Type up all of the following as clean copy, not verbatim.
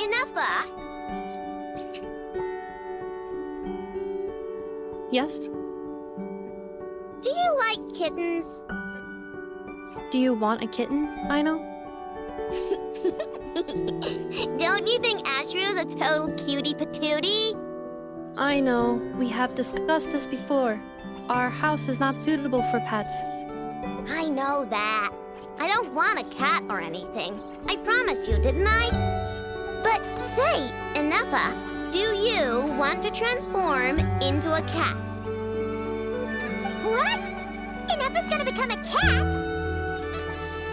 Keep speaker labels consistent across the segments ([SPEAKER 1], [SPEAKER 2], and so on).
[SPEAKER 1] Ineffa!
[SPEAKER 2] Yes?
[SPEAKER 1] Do you like kittens?
[SPEAKER 2] Do you want a kitten, Aino?
[SPEAKER 1] Don't you think Ashrio's a total cutie patootie?
[SPEAKER 2] I know. We have discussed this before. Our house is not suitable for pets.
[SPEAKER 1] I know that. I don't want a cat or anything. I promised you, didn't I? But say, Ineffa, do you want to transform into a cat? What? Ineffa's gonna become a cat?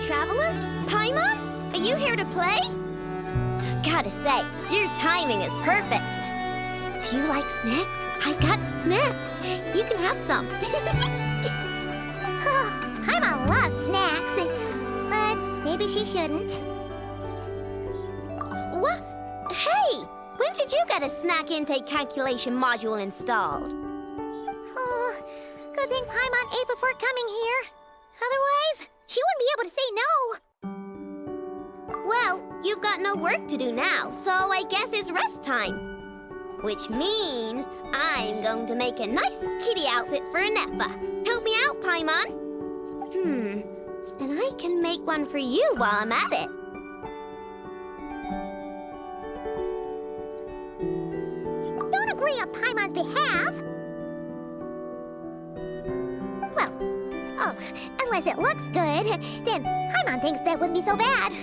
[SPEAKER 1] Traveler? Paimon? Are you here to play? Gotta say, your timing is perfect. Do you like snacks? I've got snacks. You can have some. Paimon loves snacks, but maybe she shouldn't. What? Hey! When did you get a snack intake calculation module installed? Oh, good thing Paimon ate before coming here. Otherwise, she wouldn't be able to say no. Well, you've got no work to do now, so I guess it's rest time. Which means I'm going to make a nice kitty outfit for Ineffa. Help me out, Paimon. And I can make one for you while I'm at it. Don't agree on Paimon's behalf. Well, oh, unless it looks good, then Paimon thinks that wouldn't be so bad.